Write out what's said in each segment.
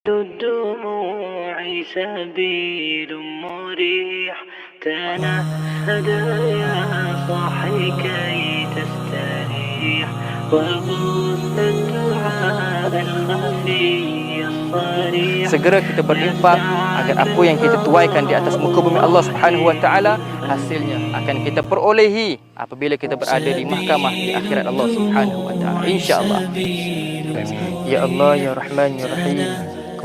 الدموع سبيل مريح تنهد يا صاحي كي تستريح وبث الدعاء الخفي الصريح. Segera kita berinfak agar apa yang kita tuaikan di atas muka bumi Allah Subhanahu Wa Taala hasilnya akan kita perolehi apabila kita berada di mahkamah di akhirat Allah Subhanahu Wa Taala, insya-Allah. Ya Allah, ya Rahman, ya Rahim,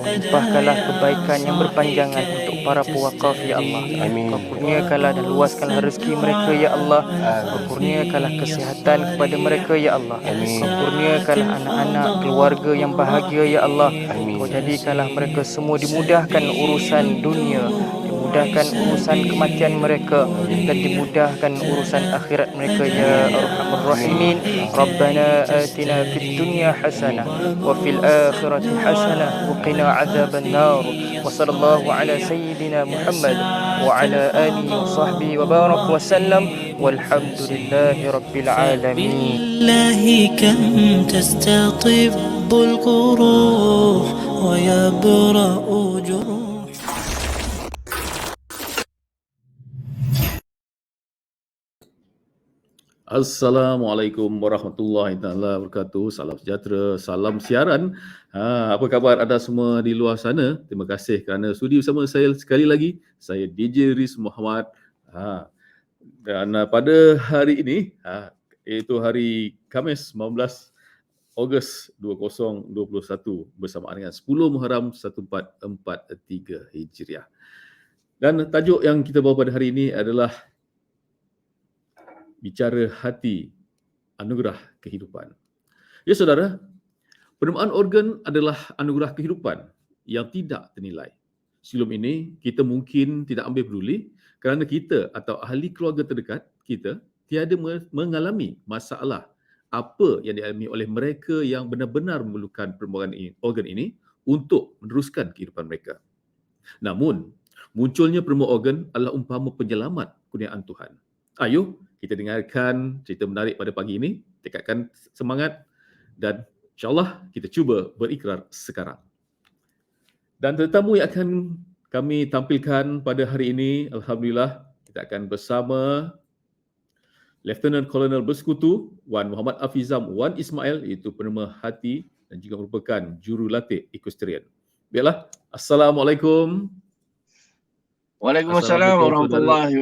Kau limpahkanlah kebaikan yang berpanjangan untuk para pewakaf, ya Allah. Kau kurniakanlah dan luaskanlah rezeki mereka, ya Allah. Kau kurniakanlah kesihatan kepada mereka, ya Allah. Kau kurniakanlah anak-anak, keluarga yang bahagia, ya Allah. Kau jadikanlah mereka semua dimudahkan urusan dunia, dimudahkan urusan kematian mereka, dan dimudahkan urusan akhirat mereka, ya Arhamar Rahimin. Rabbana atina fid dunya hasanah wa fil akhirati hasanah wa qina adzaban nar. Wa sallallahu ala sayyidina Muhammad wa ala alihi wa sahbihi wa barak wa sallam walhamdulillahi rabbil alamin. Billahi kam tastatib القروح ويبرأ جروح. Assalamualaikum warahmatullahi taala wabarakatuh. Salam sejahtera, salam siaran. Apa khabar anda semua di luar sana? Terima kasih kerana sudi bersama saya sekali lagi. Saya DJ Riz Muhammad. Dan pada hari ini, iaitu hari Khamis 19 Ogos 2021 bersamaan dengan 10 Muharram 1443 Hijriah. Dan tajuk yang kita bawa pada hari ini adalah bicara hati, anugerah kehidupan. Ya saudara, penamaan organ adalah anugerah kehidupan yang tidak ternilai. Sebelum ini, kita mungkin tidak ambil peduli kerana kita atau ahli keluarga terdekat kita tiada mengalami masalah apa yang dialami oleh mereka yang benar-benar memerlukan permohonan organ ini untuk meneruskan kehidupan mereka. Namun, munculnya permohonan organ adalah umpama penyelamat kurniaan Tuhan. Ayuh, kita dengarkan cerita menarik pada pagi ini, tingkatkan semangat dan insyaAllah kita cuba berikrar sekarang. Dan tetamu yang akan kami tampilkan pada hari ini, Alhamdulillah, kita akan bersama Lieutenant Colonel Bersekutu Wan Muhammad Afizam Wan Ismail, iaitu penerima hati dan juga merupakan jurulatih equestrian. Baiklah, Assalamualaikum. Waalaikumsalam warahmatullahi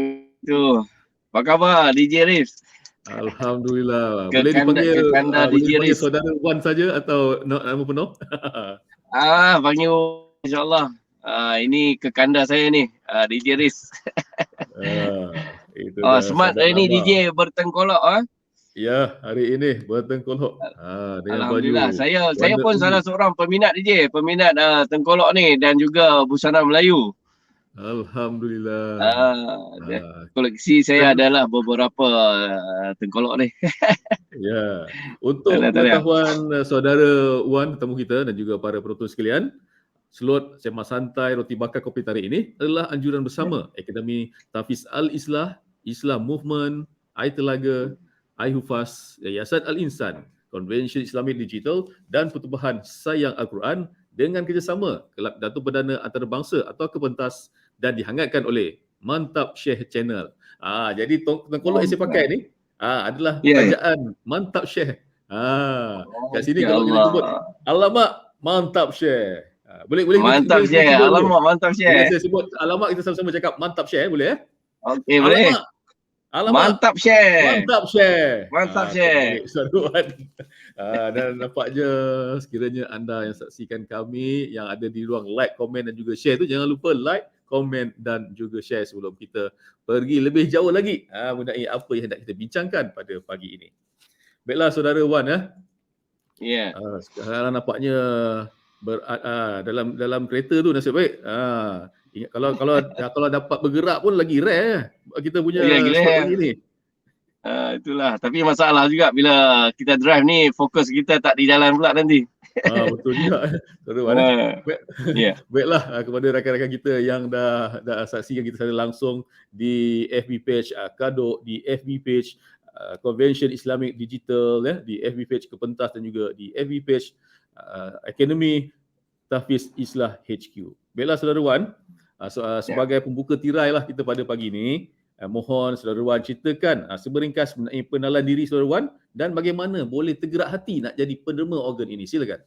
wabarakatuh. Apa khabar DJ Riz? Alhamdulillah. Boleh dipanggil saudara Wan saja atau nama penuh? Panggil insyaAllah. Ini kekanda saya ni, DJ Riz. Smart hari ni DJ bertengkolok. Ya, hari ini bertengkolok. Alhamdulillah. Saya pun salah seorang peminat DJ, peminat tengkolok ni dan juga busana Melayu. Alhamdulillah. Koleksi saya adalah beberapa tengkolok ni. Ya. Untuk pengetahuan saudara Wan, tetamu kita dan juga para penonton sekalian, slot sembang santai roti bakar kopi tarik ini adalah anjuran bersama Akademi Tahfiz Al-Islah, Islam Movement, Aitelaga, Aihufaz, Yayasan Al-Insan, Konvensyen Islamik Digital dan Pertubuhan Sayang Al-Quran dengan kerjasama Kelab Datuk Perdana Antarabangsa atau Kepentas dan dihangatkan oleh Mantap Syekh Channel. Jadi tengkolok yang saya pakai ni adalah kerajaan Mantap Syekh. Kat sini kalau kita sebut alamak Mantap Syekh. Boleh Mantap Syekh. Alamak Mantap Syekh. Saya sebut alamak, kita sama-sama cakap Mantap Syekh, boleh Okey, boleh. Alamak. Mantap Syekh. Mantap Syekh. Mantap Syekh. Dan nampaknya sekiranya anda yang saksikan kami yang ada di ruang like, komen dan juga share tu, jangan lupa like, komen dan juga share sebelum kita pergi lebih jauh lagi mengenai apa yang hendak kita bincangkan pada pagi ini. Baiklah saudara Wan Ya. Sekarang nampaknya dalam kereta tu nasib baik. Ingat kalau dapat bergerak pun lagi rare kita punya spot pagi ni. Itulah. Tapi masalah juga bila kita drive ni, fokus kita tak di jalan pula nanti. Betul juga. Baiklah kepada rakan-rakan kita yang dah saksikan kita secara langsung di FB page Kadok, di FB page Konvensyen Islamik Digital, di FB page Kepentas dan juga di FB page Akademi Tahfiz Islah HQ. Baiklah Saudara Wan, sebagai pembuka tirai lah kita pada pagi ini, mohon Saudara Wan ceritakan seberingkas mengenai pengenalan diri Saudara Wan dan bagaimana boleh tergerak hati nak jadi penderma organ ini. Silakan.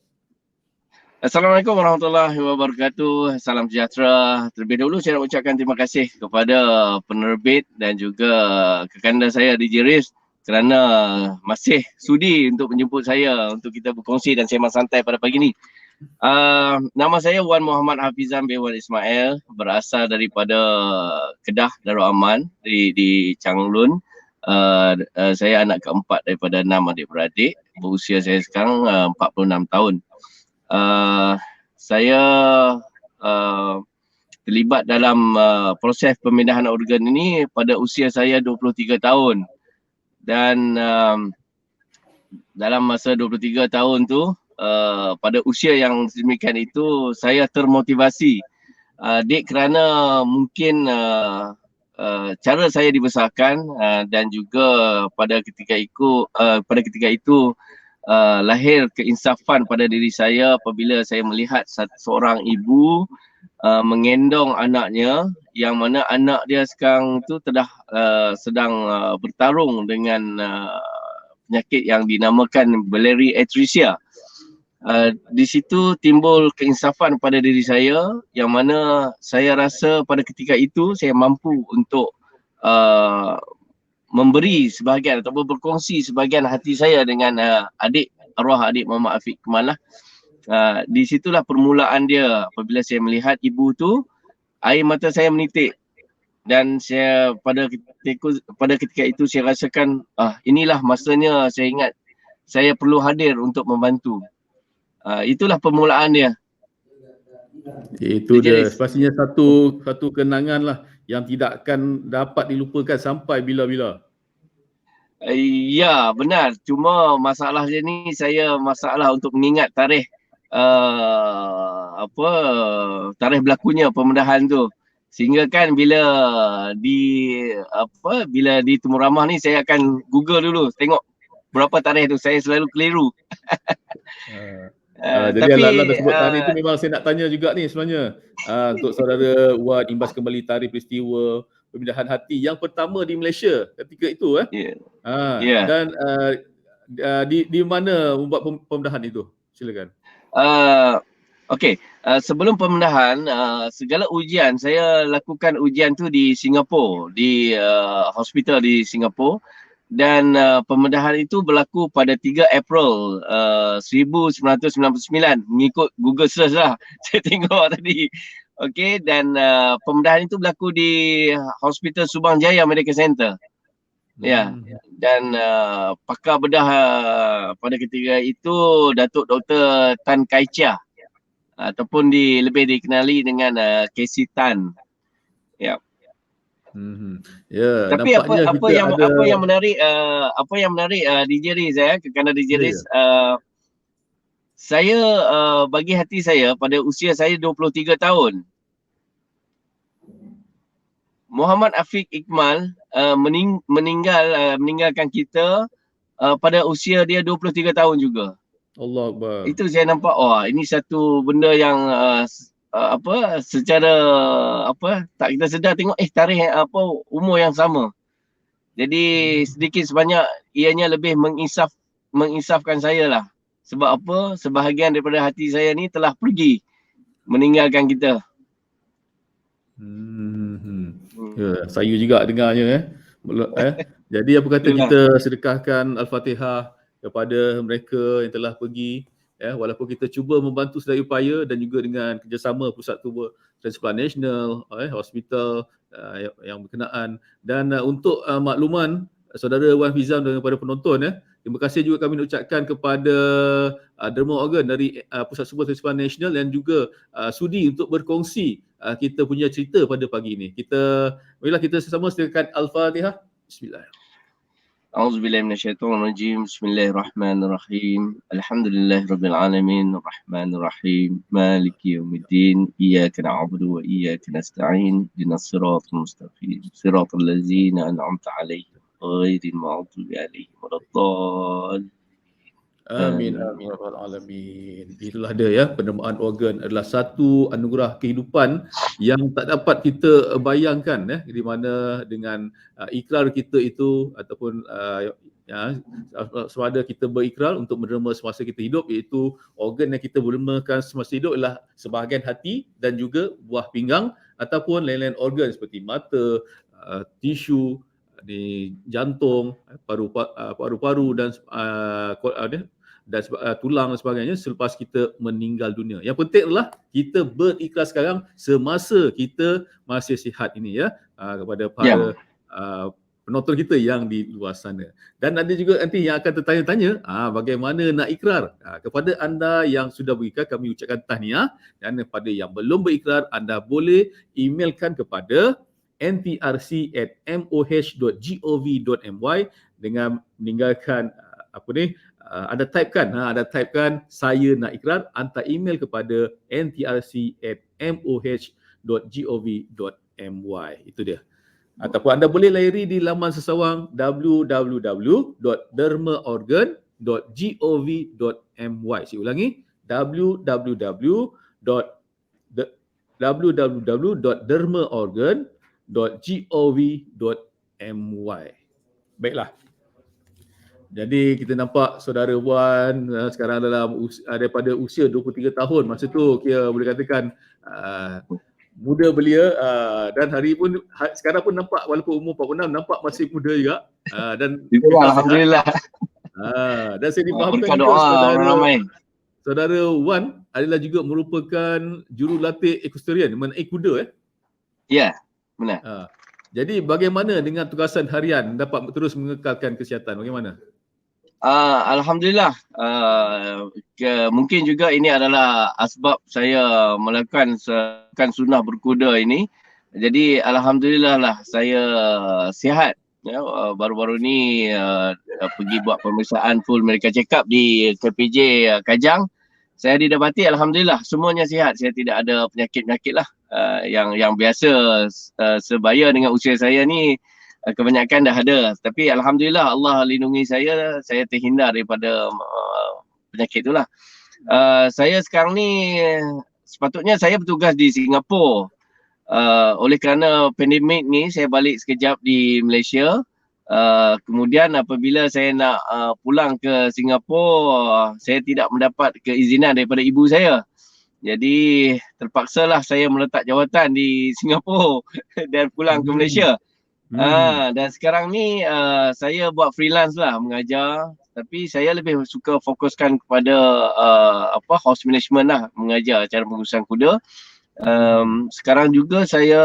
Assalamualaikum warahmatullahi wabarakatuh. Salam sejahtera. Terlebih dahulu saya nak ucapkan terima kasih kepada penerbit dan juga kekanda saya DJ Riz kerana masih sudi untuk menjemput saya untuk kita berkongsi dan sembang santai pada pagi ini. Nama saya Wan Muhammad Hafizan bin Wan Ismail, berasal daripada Kedah Darul Aman di Changlun. Saya anak keempat daripada 6 adik-beradik. Berusia saya sekarang 46 tahun. Saya terlibat dalam proses pemindahan organ ini pada usia saya 23 tahun. Dan dalam masa 23 tahun tu, pada usia yang sedemikian itu, saya termotivasi. Kerana mungkin cara saya dibesarkan dan juga pada ketika itu lahir keinsafan pada diri saya apabila saya melihat seorang ibu mengendong anaknya, yang mana anak dia sekarang tu sedang bertarung dengan penyakit yang dinamakan biliary atresia. Di situ timbul keinsafan pada diri saya, yang mana saya rasa pada ketika itu saya mampu untuk memberi sebahagian ataupun berkongsi sebahagian hati saya dengan arwah adik Muhammad Afiq Ikmal lah. Di situlah permulaan dia apabila saya melihat ibu tu, air mata saya menitik dan saya pada ketika itu saya rasakan inilah masanya saya ingat saya perlu hadir untuk membantu. Itulah permulaan dia. Itu dia. Pastinya satu kenangan lah yang tidak akan dapat dilupakan sampai bila-bila. Ya, benar. Cuma masalah dia ni, saya masalah untuk mengingat tarikh tarikh berlakunya pemindahan tu. Sehingga kan bila di Temu Ramah ni saya akan Google dulu tengok berapa tarikh tu. Saya selalu keliru. Jadi Alah dah sebut tarikh tu, memang saya nak tanya juga ni sebenarnya. Untuk saudara Wan, imbas kembali tarikh peristiwa pemindahan hati yang pertama di Malaysia ketika itu dan di mana membuat pemindahan itu? Silakan. Sebelum pemindahan, segala ujian saya lakukan ujian tu di Singapura, di hospital di Singapura. Dan pemindahan itu berlaku pada 3 April 1999, mengikut Google search lah. Saya tengok tadi. Okey, dan pemindahan itu berlaku di Hospital Subang Jaya Medical Center. Ya, dan pakar bedah pada ketika itu Datuk Dr. Tan Kai Chia, ataupun lebih dikenali dengan Casey Tan. Ya. Ya, tapi apa yang menarik DJ Riz kerana DJ Riz, saya bagi hati saya pada usia saya 23 tahun, Muhammad Afiq Ikmal meninggalkan kita pada usia dia 23 tahun juga. Allah Akbar. Itu saya nampak, ini satu benda yang secara tak kita sedar tengok tarikh umur yang sama. Jadi sedikit sebanyak ianya lebih menginsafkan saya lah. Sebab apa? Sebahagian daripada hati saya ni telah pergi meninggalkan kita. Ya, saya juga dengarnya Jadi apa kata kita sedekahkan Al-Fatihah kepada mereka yang telah pergi. Walaupun kita cuba membantu sedaya upaya dan juga dengan kerjasama Pusat Tubuh Transplant Nasional, hospital yang berkenaan. Dan untuk makluman saudara Wan Fizam dan kepada penonton, terima kasih juga kami ucapkan kepada derma organ dari Pusat Tubuh Transplant Nasional yang juga sudi untuk berkongsi kita punya cerita pada pagi ini. Marilah kita sesama sedekahkan Al-Fatihah. Bismillahirrahmanirrahim. A'udzubillahi minasyaitonirrajim. Bismillahirrahmanirrahim. Alhamdulillahirabbil alamin, arrahmanirrahim, maliki yaumiddin, iyyaka na'budu wa iyyaka nasta'in, ihdinas siratal mustaqim, siratal ladzina an'amta 'alaihim ghairil maghdubi 'alaihim waladdallin. Amin, amin, ya rabbal alamin. Itulah dia ya, penerimaan organ adalah satu anugerah kehidupan yang tak dapat kita bayangkan ya, di mana dengan ikrar kita itu ataupun ya, sama ada kita berikrar untuk menerima semasa kita hidup, iaitu organ yang kita menermakan semasa hidup adalah sebahagian hati dan juga buah pinggang ataupun lain-lain organ seperti mata, tisu, di jantung, paru-paru dan tulang dan sebagainya selepas kita meninggal dunia. Yang penting adalah kita berikrar sekarang semasa kita masih sihat ini ya, kepada para penonton kita yang di luar sana. Dan ada juga nanti yang akan tertanya-tanya, bagaimana nak ikrar? Kepada anda yang sudah berikrar, kami ucapkan tahniah, dan kepada yang belum berikrar, anda boleh emailkan kepada ntrc@moh.gov.my dengan meninggalkan anda typekan saya nak ikrar, hantar email kepada ntrc@moh.gov.my. Itu dia. Ataupun anda boleh layari di laman sesawang www.dermaorgan.gov.my. Saya ulangi, www.dermaorgan.gov.my. Baiklah. Jadi kita nampak saudara Wan sekarang daripada usia 23 tahun, masa tu kira boleh katakan muda belia, dan sekarang pun nampak walaupun umur 46 nampak masih muda juga, dan Alhamdulillah. Dan saya difahamkan saudara Wan adalah juga merupakan jurulatih equestrian mengenai kuda Ya, benar. Jadi bagaimana dengan tugasan harian dapat terus mengekalkan kesihatan, bagaimana? Alhamdulillah, mungkin juga ini adalah asbab saya melakukan sunnah berkuda ini. Jadi alhamdulillah lah saya sihat. Ya, baru-baru ni pergi buat pemeriksaan full medical check up di KPJ Kajang. Saya didapati alhamdulillah semuanya sihat. Saya tidak ada penyakit-penyakit lah yang biasa sebaya dengan usia saya ni. Kebanyakan dah ada, tapi alhamdulillah Allah lindungi saya terhindar daripada penyakit itulah. Saya sekarang ni sepatutnya saya bertugas di Singapura. Oleh kerana pandemik ni saya balik sekejap di Malaysia. Kemudian apabila saya nak pulang ke Singapura, saya tidak mendapat keizinan daripada ibu saya. Jadi terpaksalah saya meletak jawatan di Singapura dan pulang ke Malaysia. Dan sekarang ni saya buat freelance lah, mengajar, tapi saya lebih suka fokuskan kepada house management lah, mengajar cara pengurusan kuda. Sekarang juga saya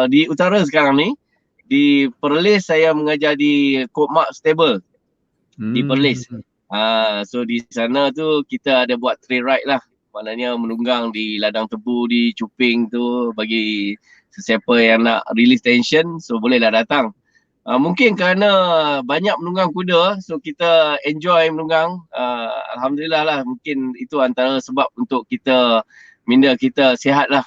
di utara sekarang ni, di Perlis saya mengajar di Kopmak Stable di Perlis. So di sana tu kita ada buat trail ride lah, maknanya menunggang di ladang tebu di Cuping tu, bagi sesiapa yang nak release tension, so bolehlah datang. Mungkin kerana banyak menunggang kuda, so kita enjoy menunggang. Alhamdulillah lah, mungkin itu antara sebab untuk minda kita sihat lah.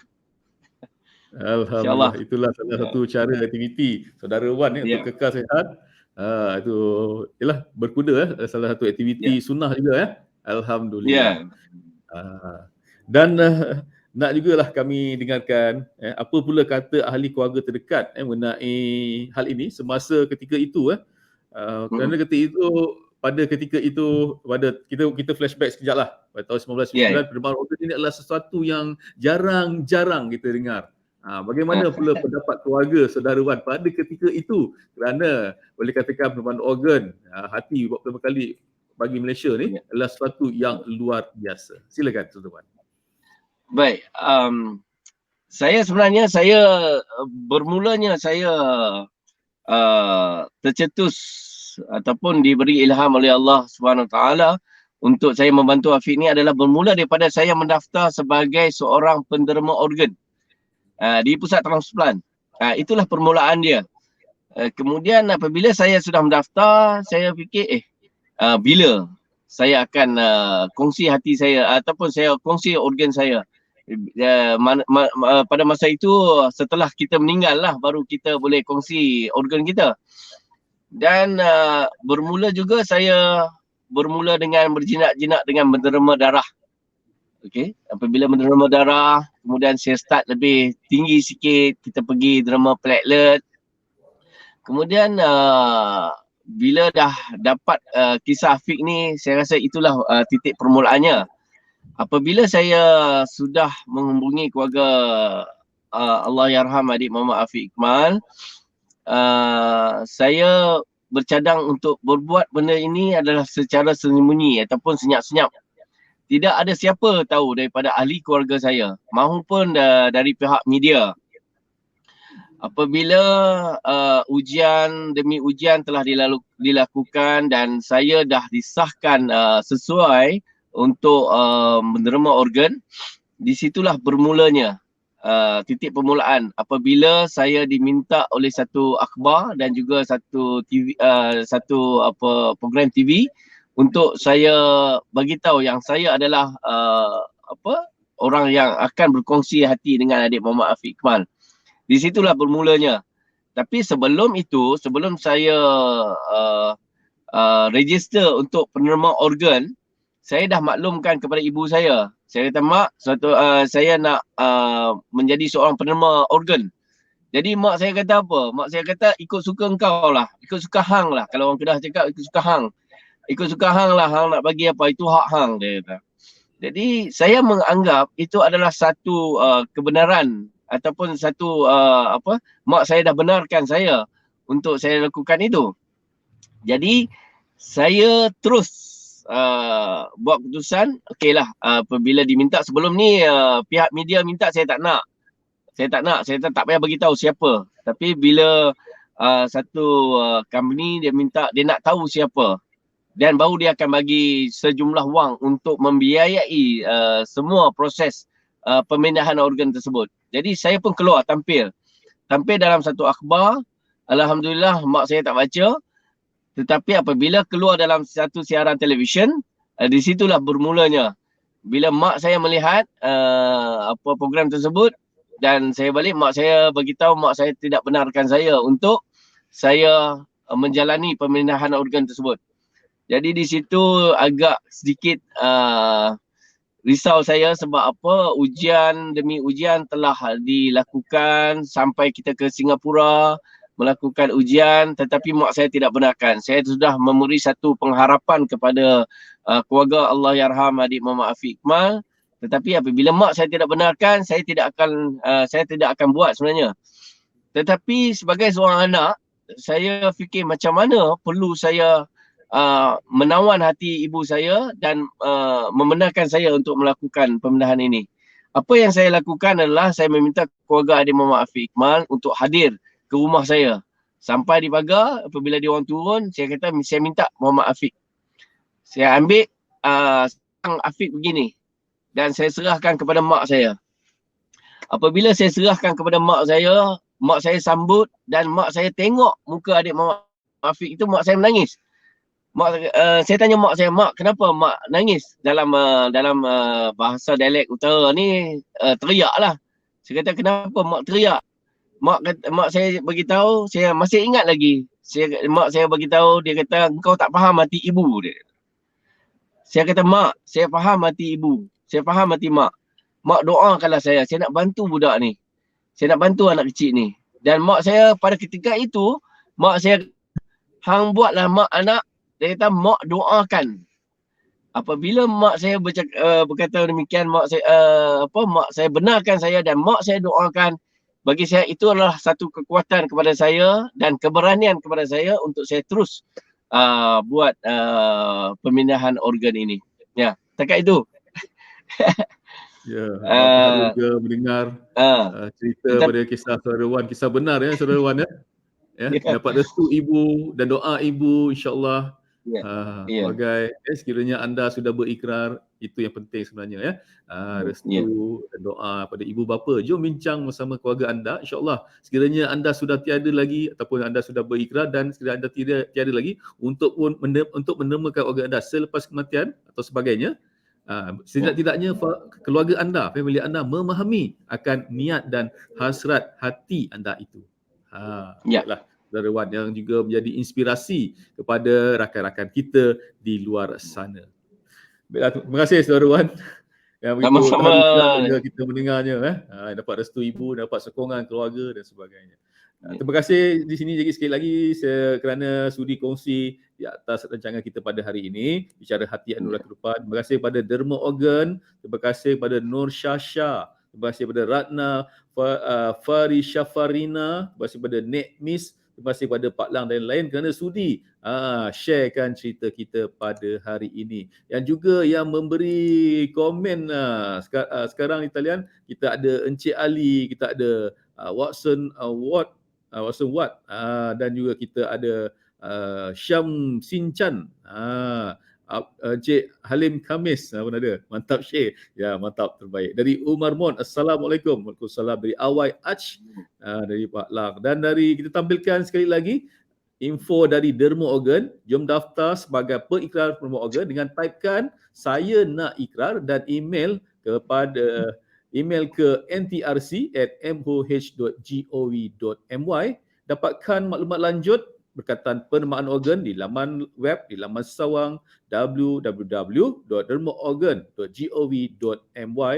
Alhamdulillah, itulah salah satu cara aktiviti saudara Wan untuk kekal sihat. Itu ialah berkuda, salah satu aktiviti sunnah juga Alhamdulillah. Dan nak jugalah kami dengarkan apa pula kata ahli keluarga terdekat mengenai hal ini semasa ketika itu kerana ketika itu pada kita flashback sekejap lah, pada tahun 1999 penerimaan organ ini adalah sesuatu yang jarang-jarang kita dengar. Bagaimana pula pendapat keluarga saudara Wan pada ketika itu, kerana boleh katakan penerimaan organ hati buat pertama kali bagi Malaysia ni adalah sesuatu yang luar biasa. Silakan saudara Wan. Baik, saya bermulanya tercetus ataupun diberi ilham oleh Allah SWT untuk saya membantu Afiq ni adalah bermula daripada saya mendaftar sebagai seorang penderma organ di pusat transplant. Itulah permulaan dia. Kemudian apabila saya sudah mendaftar, saya fikir bila saya akan kongsi hati saya ataupun saya kongsi organ saya. Pada masa itu setelah kita meninggal lah baru kita boleh kongsi organ kita. Dan bermula juga saya bermula dengan berjinak-jinak dengan menderma darah. Okey, apabila menderma darah, kemudian saya start lebih tinggi sikit, kita pergi derma platelet. Kemudian bila dah dapat kisah Afiq ni, saya rasa itulah titik permulaannya. Apabila saya sudah menghubungi keluarga Allahyarham adik Muhammad Afiq Ikmal, saya bercadang untuk berbuat benda ini adalah secara sembunyi ataupun senyap-senyap. Tidak ada siapa tahu daripada ahli keluarga saya, mahupun dari pihak media. Apabila ujian demi ujian telah dilakukan dan saya dah disahkan sesuai untuk menderma organ, di situlah bermulanya titik permulaan apabila saya diminta oleh satu akhbar dan juga satu TV, program TV untuk saya bagi tahu yang saya adalah orang yang akan berkongsi hati dengan adik Muhammad Afiq Ikmal. Di situlah bermulanya. Tapi sebelum itu, sebelum saya register untuk penerima organ, saya dah maklumkan kepada ibu saya. Saya kata, mak, saya nak menjadi seorang penerima organ. Jadi mak saya kata apa? Mak saya kata, ikut suka engkau lah. Ikut suka hang lah. Kalau orang Kedah cakap, ikut suka hang. Ikut suka hang lah. Hang nak bagi apa? Itu hak hang, dia kata. Jadi saya menganggap itu adalah satu kebenaran ataupun satu mak saya dah benarkan saya untuk saya lakukan itu. Jadi saya terus buat keputusan, okeylah, apabila diminta sebelum ni pihak media minta, saya tak nak, saya tak payah bagi tahu siapa. Tapi bila satu company dia minta, dia nak tahu siapa, dan baru dia akan bagi sejumlah wang untuk membiayai semua proses pemindahan organ tersebut. Jadi saya pun keluar tampil dalam satu akhbar. Alhamdulillah mak saya tak baca. Tetapi apabila keluar dalam satu siaran televisyen, di situlah bermulanya. Bila mak saya melihat program tersebut dan saya balik, mak saya beritahu mak saya tidak benarkan saya untuk saya menjalani pemindahan organ tersebut. Jadi di situ agak sedikit risau saya sebab apa, ujian demi ujian telah dilakukan sampai kita ke Singapura melakukan ujian, tetapi mak saya tidak benarkan. Saya sudah memberi satu pengharapan kepada keluarga Allahyarham adik Muhammad Afiq Ikmal, tetapi apabila mak saya tidak benarkan, saya tidak akan buat sebenarnya. Tetapi sebagai seorang anak, saya fikir macam mana perlu saya menawan hati ibu saya dan membenarkan saya untuk melakukan pemindahan ini. Apa yang saya lakukan adalah saya meminta keluarga adik Muhammad Afiq Ikmal untuk hadir ke rumah saya. Sampai di pagar, apabila dia orang turun, saya kata saya minta Muhammad Afiq. Saya ambil sang Afiq begini dan saya serahkan kepada mak saya. Apabila saya serahkan kepada mak saya sambut dan mak saya tengok muka adik Muhammad Afiq itu, mak saya menangis. Saya tanya mak saya, mak, kenapa mak nangis? Dalam bahasa dialek utara ni teriak lah. Saya kata, kenapa mak teriak? Mak saya beritahu, saya masih ingat lagi. Mak saya beritahu, dia kata, engkau tak faham hati ibu dia. Saya kata, mak, saya faham hati ibu. Saya faham hati mak. Mak doakanlah saya nak bantu budak ni. Saya nak bantu anak kecil ni. Dan mak saya pada ketika itu, mak saya, hang buatlah mak anak. Dia kata, mak doakan. Apabila mak saya berkata demikian, mak saya benarkan saya dan mak saya doakan, bagi saya itu adalah satu kekuatan kepada saya dan keberanian kepada saya untuk saya terus buat pemindahan organ ini. Ya, setakat itu. Ya, baru juga mendengar cerita pada kisah Saudara Wan, kisah benar ya Saudara Wan ya. Ya, dapat restu ibu dan doa ibu, insya-Allah. Sebagai sekiranya anda sudah berikrar, itu yang penting sebenarnya ya. Restu dan doa pada ibu bapa. Jom bincang bersama keluarga anda, insya-Allah. Sekiranya anda sudah tiada lagi ataupun anda sudah berikrar dan sekiranya anda tiada lagi untuk menerima keluarga anda selepas kematian atau sebagainya, setidak-tidaknya keluarga anda, family anda memahami akan niat dan hasrat hati anda itu. Baiklah. saudara Wan, yang juga menjadi inspirasi kepada rakan-rakan kita di luar sana. Baiklah, terima kasih saudara Wan. Yang begitu Sama-sama. harunya bila kita mendengarnya, dapat restu ibu, dapat sokongan keluarga dan sebagainya. Terima kasih di sini lagi sekali lagi kerana sudi kongsi di atas rancangan kita pada hari ini, Bicara Hati Anugerah Kehidupan. Terima kasih kepada Derma Organ, terima kasih kepada Nur Syasha, terima kasih kepada Ratna Fari Syafarina, terima kasih kepada Nek Miss, terima kasih kepada Pak Lang dan lain kerana sudi sharekan cerita kita pada hari ini. Yang juga yang memberi komen sekarang di talian, kita ada Encik Ali, kita ada Watson Watt, dan juga kita ada Syam Sinchan, Encik Halim Khamis pun ada. Mantap Syekh. Ya, mantap, terbaik. Dari Umar Mon, Assalamualaikum. Waalaikumsalam. Dari Awai Aj, dari Pak Lang. Dan dari kita tampilkan sekali lagi info dari Derma Organ. Jom daftar sebagai perikrar Derma Organ dengan typekan saya nak ikrar dan email kepada ke ntrc@moh.gov.my. Dapatkan maklumat lanjut berkaitan penerimaan organ di laman web, di laman sawang www.dermaorgan.gov.my.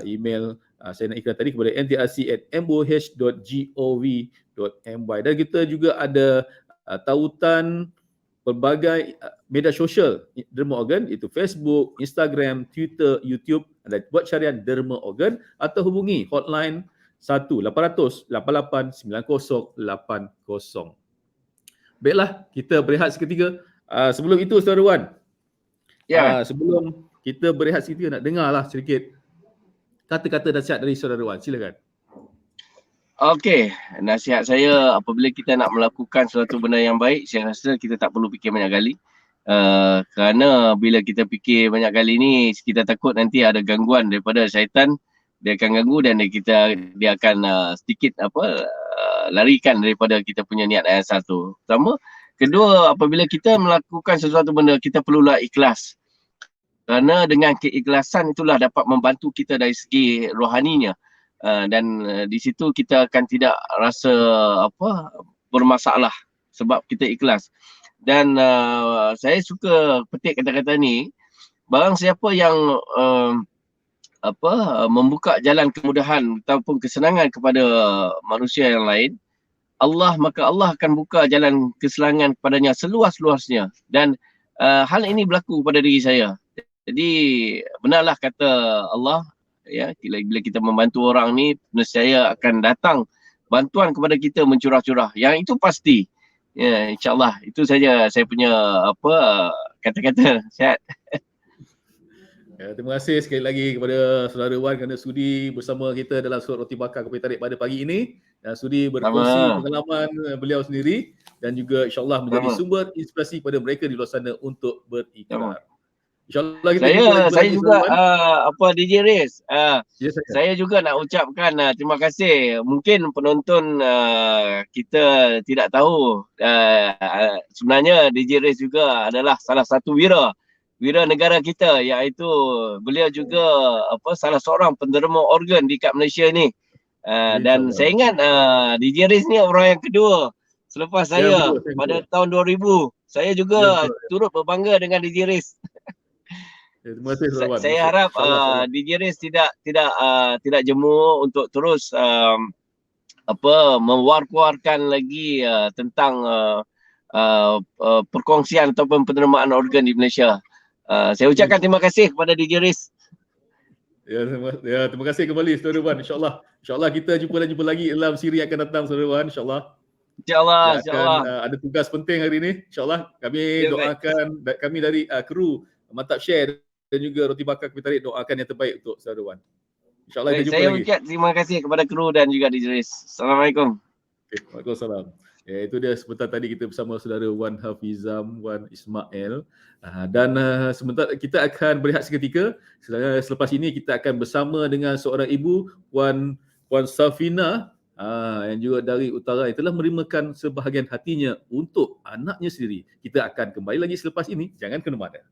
Email saya nak ikrar tadi kepada ntrc@moh.gov.my. Dan kita juga ada tautan pelbagai media sosial Derma Organ, iaitu Facebook, Instagram, Twitter, YouTube. Anda buat carian Derma Organ atau hubungi hotline 1-800-88-9080. Baiklah, kita berehat seketika. Sebelum itu saudara Wan, sebelum kita berehat seketika, nak dengarlah sedikit kata-kata nasihat dari saudara Wan. Silakan. Okey, nasihat saya apabila kita nak melakukan suatu benda yang baik, saya rasa kita tak perlu fikir banyak kali. Kerana bila kita fikir banyak kali ni, kita takut nanti ada gangguan daripada syaitan. Dia akan ganggu dan dia akan sedikit larikan daripada kita punya niat yang asal tu. Pertama. Kedua, apabila kita melakukan sesuatu benda, kita perlulah ikhlas. Kerana dengan keikhlasan itulah dapat membantu kita dari segi rohaninya. Dan di situ kita akan tidak rasa bermasalah sebab kita ikhlas. Dan saya suka petik kata-kata ni, barang siapa yang membuka jalan kemudahan ataupun kesenangan kepada manusia yang lain, maka Allah akan buka jalan kesenangan kepadanya seluas-luasnya. Dan hal ini berlaku pada diri saya. Jadi benarlah kata Allah, ya, bila kita membantu orang ni, nescaya akan datang bantuan kepada kita mencurah-curah. Yang itu pasti. Ya, insya-Allah. Itu saja saya punya kata-kata. Sihat. Ya, terima kasih sekali lagi kepada saudara Wan kerana sudi bersama kita dalam Surat Roti Bakar Kopi Tarik pada pagi ini, dan sudi berkongsi pengalaman beliau sendiri dan juga insya-Allah menjadi sumber inspirasi kepada mereka di luar sana untuk berikrar. InsyaAllah kita saya juga DJ Riz, saya juga nak ucapkan terima kasih. Mungkin penonton kita tidak tahu, sebenarnya DJ Riz juga adalah salah satu wira negara kita, iaitu beliau juga salah seorang penderma organ di kat Malaysia ni. Dan saya ingat DJ Riz ni orang yang kedua selepas saya pada tahun 2000. Saya juga turut berbangga dengan DJ Riz. Ya, terima kasih Saudara Wan. Saya harap DJ Riz tidak jemu untuk terus mewar-warkan lagi tentang perkongsian ataupun penerimaan organ di Malaysia. Saya ucapkan terima kasih kepada DJ Riz. Ya, terima kasih kembali Saudara Wan. InsyaAllah kita jumpa lagi dalam siri yang akan datang Saudara Wan, insyaAllah. InsyaAllah. Ada tugas penting hari ini. InsyaAllah kami doakan, kami dari kru Mantap Share dan juga Roti Bakar Kopi Tarik doakan yang terbaik untuk Saudara Wan. InsyaAllah kita jumpa lagi. Saya ucap terima kasih kepada kru dan juga DJ Riz. Assalamualaikum. Okay, Waalaikumsalam. Ya, itu dia sebentar tadi kita bersama Saudara Wan Hafizam, Wan Ismail. Dan sebentar kita akan berehat seketika. Selepas ini kita akan bersama dengan seorang ibu, Puan Safina, yang juga dari utara yang telah merimakan sebahagian hatinya untuk anaknya sendiri. Kita akan kembali lagi selepas ini. Jangan ke mana-mana.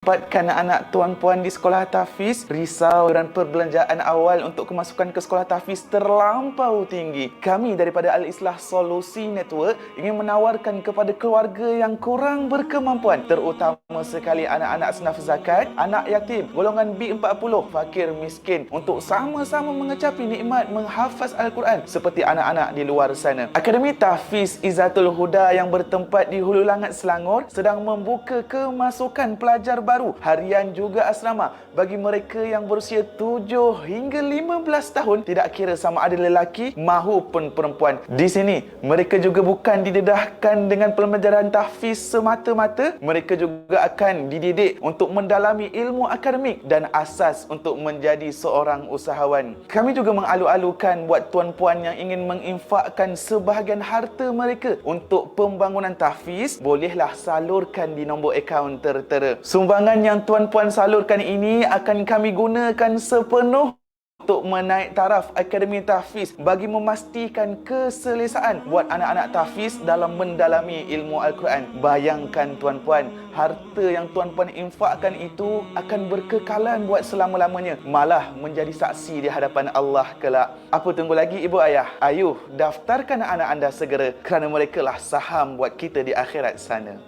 tempat kanak-kanak tuan-puan di sekolah tahfiz risau dan perbelanjaan awal untuk kemasukan ke sekolah tahfiz terlampau tinggi. Kami daripada Al-Islah Solusi Network ingin menawarkan kepada keluarga yang kurang berkemampuan, terutama sekali anak-anak senaf zakat, anak yatim, golongan B40, fakir miskin, untuk sama-sama mengecapi nikmat menghafaz Al-Quran seperti anak-anak di luar sana. Akademi Tahfiz Izzatul Huda yang bertempat di Hulu Langat Selangor sedang membuka kemasukan pelajar baru harian juga asrama bagi mereka yang berusia 7 hingga 15 tahun, tidak kira sama ada lelaki maupun perempuan. Di sini mereka juga bukan didedahkan dengan pembelajaran tahfiz semata-mata, mereka juga akan dididik untuk mendalami ilmu akademik dan asas untuk menjadi seorang usahawan. Kami juga mengalu-alukan buat tuan-puan yang ingin menginfakkan sebahagian harta mereka untuk pembangunan tahfiz, bolehlah salurkan di nombor akaun tertera. Sumbangan yang tuan-puan salurkan ini akan kami gunakan sepenuh untuk menaik taraf Akademi Tahfiz bagi memastikan keselesaan buat anak-anak tahfiz dalam mendalami ilmu Al-Quran. Bayangkan tuan-puan, harta yang tuan-puan infakkan itu akan berkekalan buat selama-lamanya, malah menjadi saksi di hadapan Allah kelak. Apa tunggu lagi ibu ayah? Ayuh, daftarkan anak anda segera kerana mereka lah saham buat kita di akhirat sana.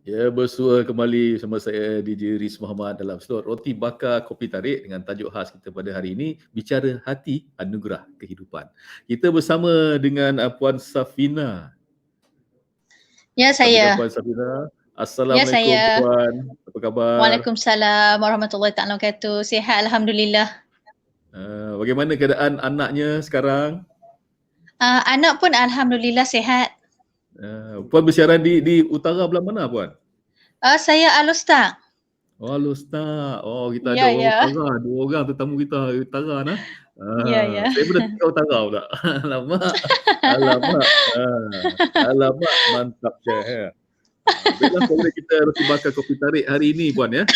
Ya, bersua kembali bersama saya DJ Riz Muhammad dalam slot Roti Bakar Kopi Tarik dengan tajuk khas kita pada hari ini, Bicara Hati Anugerah Kehidupan. Kita bersama dengan Puan Safina. Ya, saya. Puan Safina. Ya, Assalamualaikum saya. Puan. Apa khabar? Waalaikumsalam warahmatullahi taala wabarakatuh. Sihat alhamdulillah. Bagaimana keadaan anaknya sekarang? Anak pun alhamdulillah sihat. Puan bersiaran di utara belah mana Puan? Saya Alustar. Oh, Alustar. Oh, kita Ya, ada orang ya. utara. 2 orang tetamu kita utara nah. Ya, ya. Saya pernah tinggal utara pula. Alamak. Alamak, mantap Syekh. Baiklah, program kita Roti Bakar Kopi Tarik hari ini Puan ya,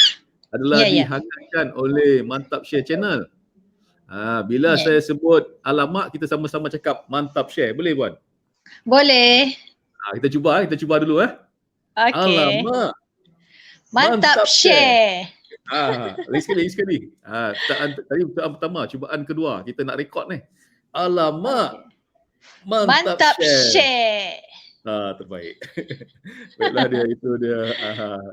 adalah Ya, ya. dihangatkan oleh Mantap Share Channel. Bila Ya. saya sebut alamak, kita sama-sama cakap Mantap Share. Boleh Puan? Boleh. Kita cuba dulu Okey. Alamak. Mantap share. Lagi sekali. Tadi cubaan pertama, cubaan kedua kita nak rekod ni. Alamak. Mantap share. Terbaik. Baiklah,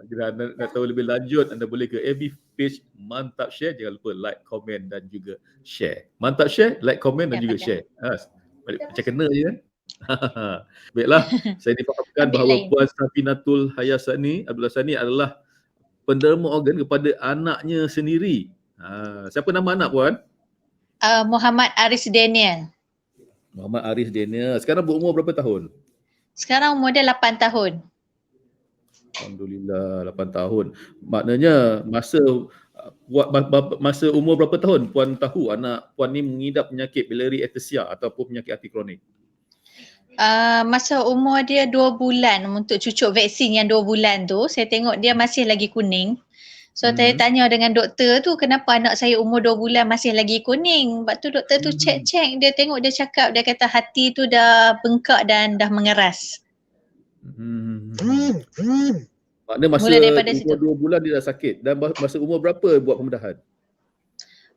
dia nak tahu lebih lanjut, anda boleh ke FB page Mantap Share. Jangan lupa like, komen dan juga share. Mantap Share, like, komen dan juga share. Macam kena je kan? Baiklah, saya difahamkan bahawa Puan Safinatul Hayasani Abdullah Sani adalah penderma organ kepada anaknya sendiri. Siapa nama anak Puan? Muhammad Aris Daniel. Muhammad Aris Daniel. Sekarang berumur berapa tahun? Sekarang umur dia 8 tahun. Alhamdulillah, 8 tahun. Maknanya masa umur berapa tahun Puan tahu anak Puan ni mengidap penyakit biliary ataxia ataupun penyakit hati kronik? Masa umur dia 2 bulan untuk cucuk vaksin yang 2 bulan tu, saya tengok dia masih lagi kuning. So saya tanya dengan doktor tu, kenapa anak saya umur 2 bulan masih lagi kuning? Lepas tu doktor tu cek-cek, dia tengok, dia cakap, dia kata hati tu dah bengkak dan dah mengeras. Maknanya masa umur 2 bulan dia dah sakit. Dan masa umur berapa buat pembedahan?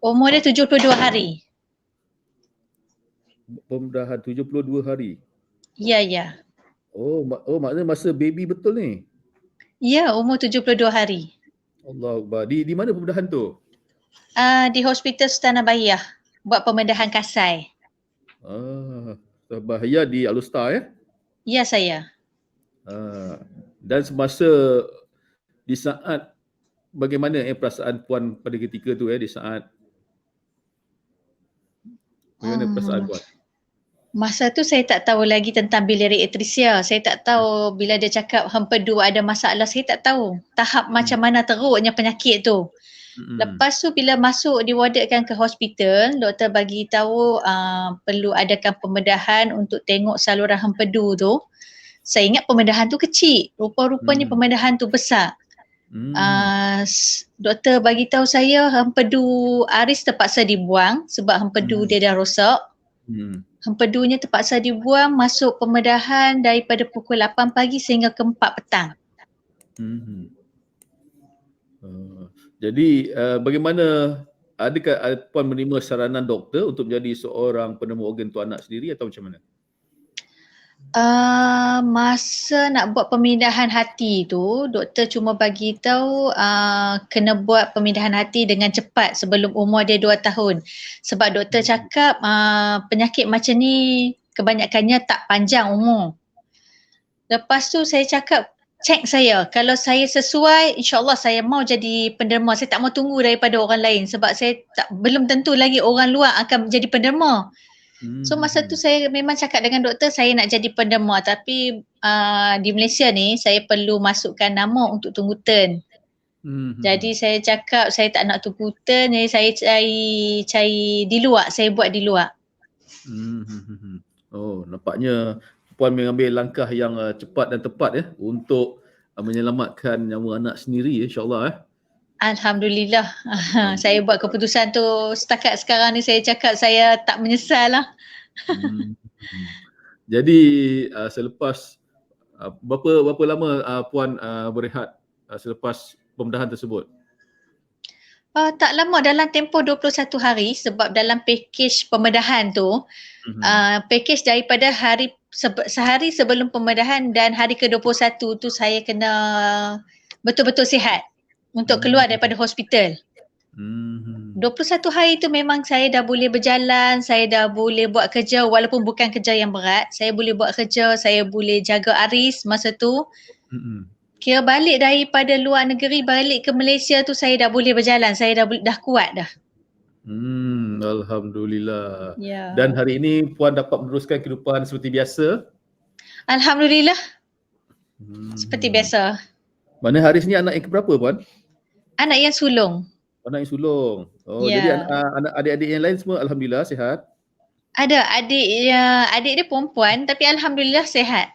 Umur dia 72 hari. Pembedahan 72 hari? Ya, ya. Oh, maknanya masa baby betul ni? Ya, umur 72 hari. Allah Akbar. Di mana pembedahan tu? Di Hospital Sultan Abayah. Buat pembedahan kasai. Bahaya di Alustar ya? Ya, saya. Dan semasa di saat bagaimana perasaan Puan pada ketika tu di saat bagaimana perasaan Puan? Masa tu saya tak tahu lagi tentang biliary atresia. Saya tak tahu bila dia cakap hempedu ada masalah, saya tak tahu tahap macam mana teruknya penyakit tu. Lepas tu bila masuk diwardkan ke hospital, doktor bagi tahu perlu adakan pembedahan untuk tengok saluran hempedu tu. Saya ingat pembedahan tu kecil, rupa-rupanya pembedahan tu besar. Doktor bagi tahu saya hempedu Aris terpaksa dibuang sebab hempedu dia dah rosak. Hempedunya terpaksa dibuang, masuk pembedahan daripada pukul 8 pagi sehingga ke 4 petang. Jadi bagaimana, adakah puan menerima saranan doktor untuk menjadi seorang penemu organ untuk anak sendiri atau macam mana? Masa nak buat pemindahan hati tu, doktor cuma bagi tahu kena buat pemindahan hati dengan cepat sebelum umur dia 2 tahun. Sebab doktor cakap penyakit macam ni kebanyakannya tak panjang umur. Lepas tu saya cakap, cek saya. Kalau saya sesuai, insyaAllah saya mau jadi penderma. Saya tak mau tunggu daripada orang lain sebab saya belum tentu lagi orang luar akan jadi penderma. So masa tu saya memang cakap dengan doktor saya nak jadi penderma, tapi di Malaysia ni saya perlu masukkan nama untuk tunggu turn. Jadi saya cakap saya tak nak tunggu turn, jadi saya cari di luar, saya buat di luar. Oh, nampaknya puan mengambil langkah yang cepat dan tepat ya untuk menyelamatkan nyawa anak sendiri, insya-Allah. Alhamdulillah. Saya buat keputusan tu setakat sekarang ni, saya cakap saya tak menyesal lah. Jadi selepas berapa lama puan berehat selepas pembedahan tersebut? Tak lama, dalam tempoh 21 hari sebab dalam pakej pembedahan tu pakej daripada sehari sebelum pembedahan dan hari ke-21 tu saya kena betul-betul sihat untuk keluar daripada hospital. 21 hari tu memang saya dah boleh berjalan, saya dah boleh buat kerja walaupun bukan kerja yang berat. Saya boleh buat kerja, saya boleh jaga Aris masa tu. Kira balik daripada luar negeri, balik ke Malaysia tu saya dah boleh berjalan, saya dah kuat dah. Alhamdulillah. Ya. Dan hari ini puan dapat meneruskan kehidupan seperti biasa? Alhamdulillah. Seperti biasa. Mana Haris ni anak yang keberapa puan? Anak yang sulung. Anak yang sulung. Oh, Ya. jadi anak adik-adik yang lain semua alhamdulillah sihat. Ada adik dia perempuan tapi alhamdulillah sihat.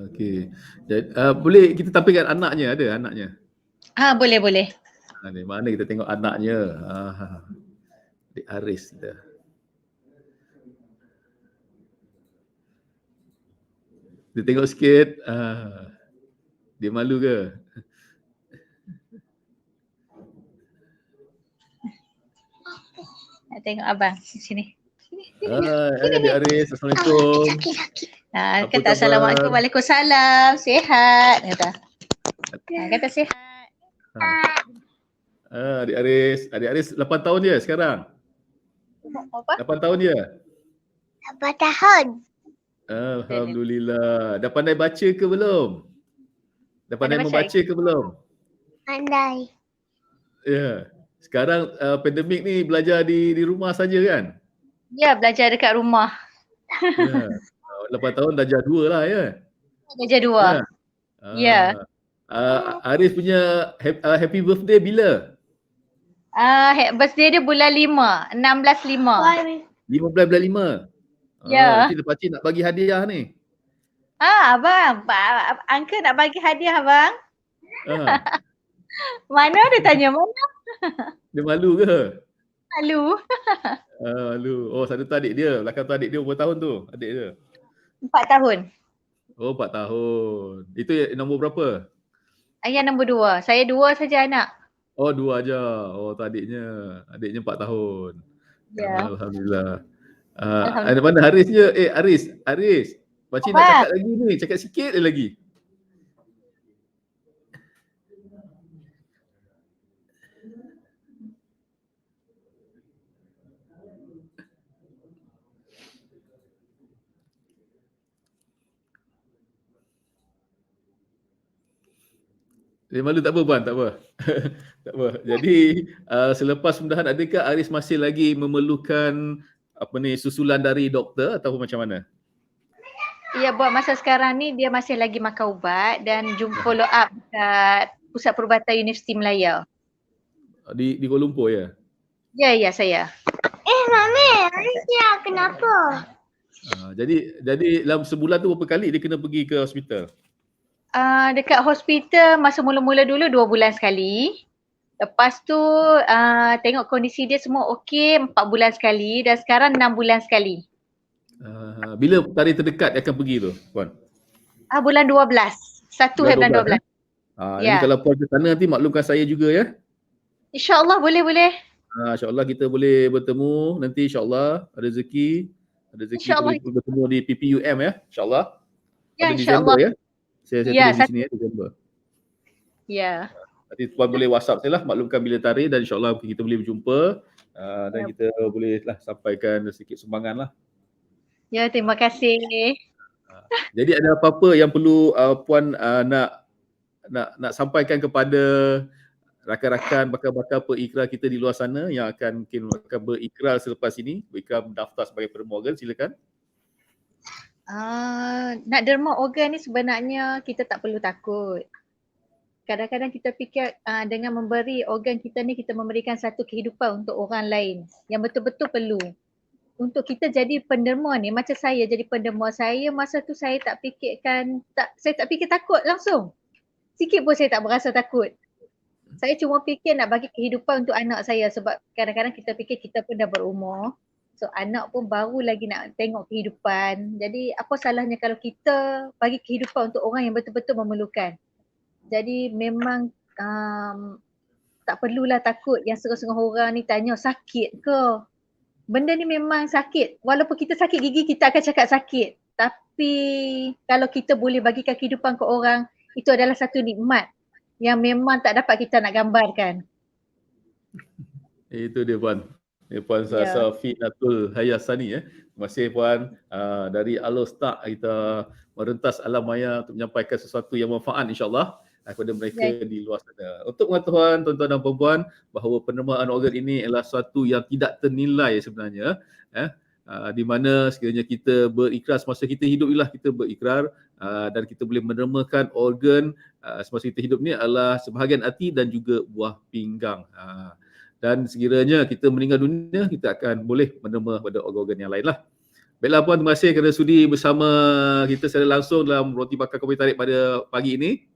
Okey. Jadi boleh kita tampilkan anaknya, ada anaknya? Boleh. Ni mana kita tengok anaknya. Adik Haris kita. Dia tengok sikit. Dia malu ke? Nak tengok abang di sini. Adik Haris, Assalamualaikum. Apa Kata khabar? Assalamualaikum, Waalaikumsalam. Sihat. Kata sihat. Adik Haris 8 tahun dia sekarang. Apa? 8 tahun dia. 8 tahun. Alhamdulillah. Dah pandai baca ke belum? Dah pandai Pandai baca. membaca ke belum? Pandai. Ya. Sekarang pandemik ni belajar di rumah saja kan? Ya, belajar dekat rumah. Ya. 8 tahun darjah 2 lah ya. Darjah 2. Ya. Haris punya happy birthday bila? Birthday dia bulan 5, 16/5. 15 bulan 5. Ya. Nanti lepas ni nak bagi hadiah ni. Abang, Uncle nak bagi hadiah abang. Mana dia tanya mana? Dia malu ke? Malu. Malu. Oh, satu tu adik dia. Belakang tu adik dia berapa tahun tu? Adik dia. 4 tahun. Oh, 4 tahun. Itu nombor berapa? Ayah nombor 2. Saya 2 saja anak. Oh, 2 aja. Oh, tu adiknya. Adiknya 4 tahun. Ya. Alhamdulillah. Alhamdulillah. Ada mana Harisnya? Haris. Pakcik nak Apa? cakap lagi ni. Cakap sikit je lagi. Dia malu tak apa puan, tak apa. Tak apa. Jadi selepas pembedahan adakah Haris masih lagi memerlukan susulan dari doktor atau macam mana? Ya, buat masa sekarang ni dia masih lagi makan ubat dan jumpa follow up dekat Pusat Perubatan Universiti Melaya. Di Kuala Lumpur ya? Ya, saya. Mami, Arisnya kenapa? Jadi dalam sebulan tu berapa kali dia kena pergi ke hospital? Dekat hospital masa mula-mula dulu 2 bulan sekali. Lepas tu tengok kondisi dia semua okey 4 bulan sekali dan sekarang 6 bulan sekali. Bila tarikh terdekat akan pergi tu, Puan? Bulan 12. 1 hari bulan 12. Ini Ya. kalau Puan ke sana nanti maklumkan saya juga ya. InsyaAllah boleh. InsyaAllah kita boleh bertemu nanti insyaAllah rezeki kita InsyaAllah. boleh bertemu di PPUM ya, insyaAllah. Ya, Pada insyaAllah. Disember ya. Saya Ya, tulis di sini ya, Disember. Ya. Nanti Puan boleh WhatsApp saya lah maklumkan bila tarikh dan insyaAllah kita boleh berjumpa dan Ya. kita bolehlah sampaikan sedikit sumbangan lah. Ya, terima kasih. Jadi ada apa-apa yang perlu Puan nak sampaikan kepada rakan-rakan bakal-bakal perikrar kita di luar sana yang mungkin akan berikrar selepas ini, berikrar mendaftar sebagai penderma organ, silakan. Nak derma organ ni sebenarnya kita tak perlu takut. Kadang-kadang kita fikir dengan memberi organ kita ni kita memberikan satu kehidupan untuk orang lain yang betul-betul perlu. Untuk kita jadi penderma ni, macam saya jadi penderma, saya masa tu saya tak fikirkan, saya tak fikir takut langsung. Sikit pun saya tak berasa takut. Saya cuma fikir nak bagi kehidupan untuk anak saya sebab kadang-kadang kita fikir kita pun dah berumur. So anak pun baru lagi nak tengok kehidupan. Jadi apa salahnya kalau kita bagi kehidupan untuk orang yang betul-betul memerlukan. Jadi memang tak perlulah takut yang setengah-setengah orang ni tanya sakit ke. Benda ni memang sakit. Walaupun kita sakit gigi kita akan cakap sakit. Tapi kalau kita boleh bagikan kehidupan ke orang, itu adalah satu nikmat yang memang tak dapat kita nak gambarkan. Itu dia Puan. Puan Safinatul Hayasani ya. Terima kasih Puan. Dari Alostak kita merentas alam maya untuk menyampaikan sesuatu yang manfaat insya-Allah kepada mereka di luar sana. Untuk pengetahuan tuan-tuan dan puan-puan bahawa pendermaan organ ini adalah sesuatu yang tidak ternilai sebenarnya. Di mana sekiranya kita berikrar semasa kita hidup ialah kita berikrar dan kita boleh mendermakan organ semasa kita hidup ni adalah sebahagian hati dan juga buah pinggang. Dan sekiranya kita meninggal dunia, kita akan boleh menderma pada organ-organ yang lain lah. Baiklah Puan, terima kasih kerana sudi bersama kita secara langsung dalam Roti Bakar Kopi Tarik pada pagi ini.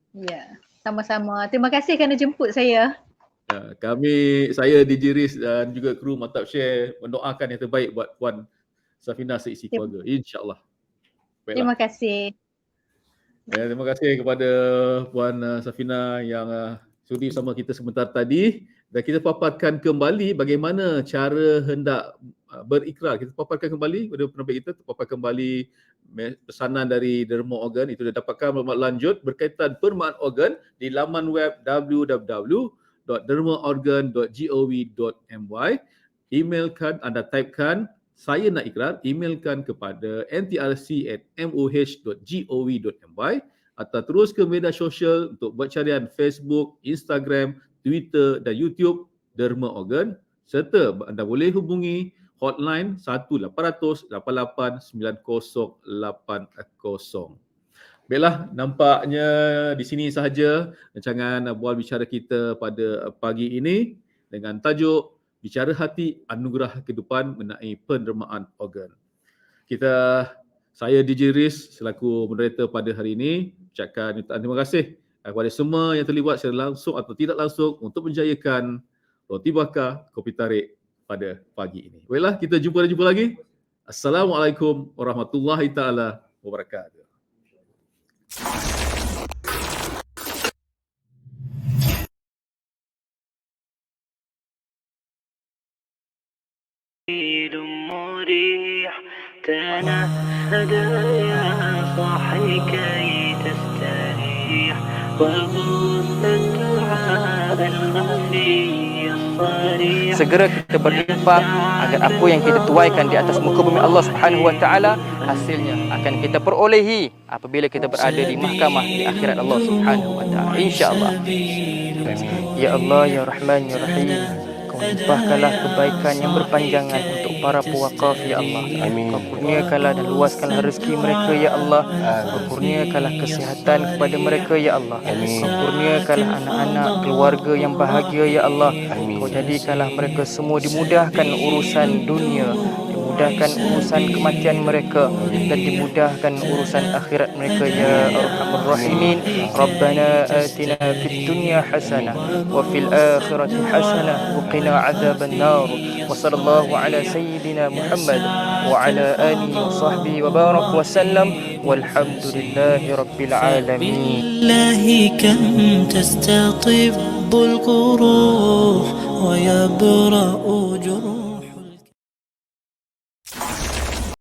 Ya, sama-sama. Terima kasih kerana jemput saya. Saya DJ Riz dan juga kru Mantap Share mendoakan yang terbaik buat Puan Safina seisi keluarga, insya-Allah. Terima kasih. Terima kasih kepada Puan Safina yang sudi bersama kita sebentar tadi dan kita paparkan kembali bagaimana cara hendak berikrar. Kita paparkan kembali kepada penonton kita, paparkan kembali pesanan dari Derma Organ. Itu dah dapatkan maklumat lanjut berkaitan pendermaan organ di laman web www.dermaorgan.gov.my. Emailkan, anda typekan saya nak ikrar, emailkan kepada ntrc@moh.gov.my atau terus ke media sosial untuk buat carian Facebook, Instagram, Twitter dan YouTube Derma Organ serta anda boleh hubungi hotline 1-800-88-9080. Baiklah, nampaknya di sini sahaja rancangan Bual Bicara kita pada pagi ini dengan tajuk Bicara Hati Anugerah Kehidupan mengenai pendermaan organ. Saya DJ Riz selaku moderator pada hari ini ucapkan terima kasih kepada semua yang terlibat secara langsung atau tidak langsung untuk menjayakan Roti Bakar Kopi Tarik pada pagi ini. Baiklah, kita jumpa lagi. Assalamualaikum warahmatullahi taala wabarakatuh. مريح تنهد يا صاحي كي تستريح وغص الدعاء الخفي الصريح. Segera kita berinfak agar apa yang kita tuaikan di atas muka bumi Allah Subhanahu wa taala hasilnya akan kita perolehi apabila kita berada di mahkamah di akhirat Allah Subhanahu wa taala, insya-Allah. Ya Allah ya Rahman ya Rahim, Kau limpahkanlah kebaikan yang berpanjangan untuk para pewakaf ya Allah. Amin. Kau kurniakanlah dan luaskanlah rezeki mereka ya Allah. Kau kurniakanlah kesihatan kepada mereka ya Allah. Amin. Kau kurniakanlah anak-anak keluarga yang bahagia ya Allah. Amin. Kau jadikanlah mereka semua dimudahkan urusan dunia, dimudahkan urusan kematian mereka dan dimudahkan urusan akhirat mereka ya arhamar rahimin. Rabbana atina fid dunya hasanah wa fil akhirati hasanah wa qina adzaban nar. Wa sallallahu ala sayyidina Muhammad wa ala alihi wa sahbihi wa barak wa sallam walhamdulillahi rabbil alamin. الله كم تستطب القروح ويبرأ جروح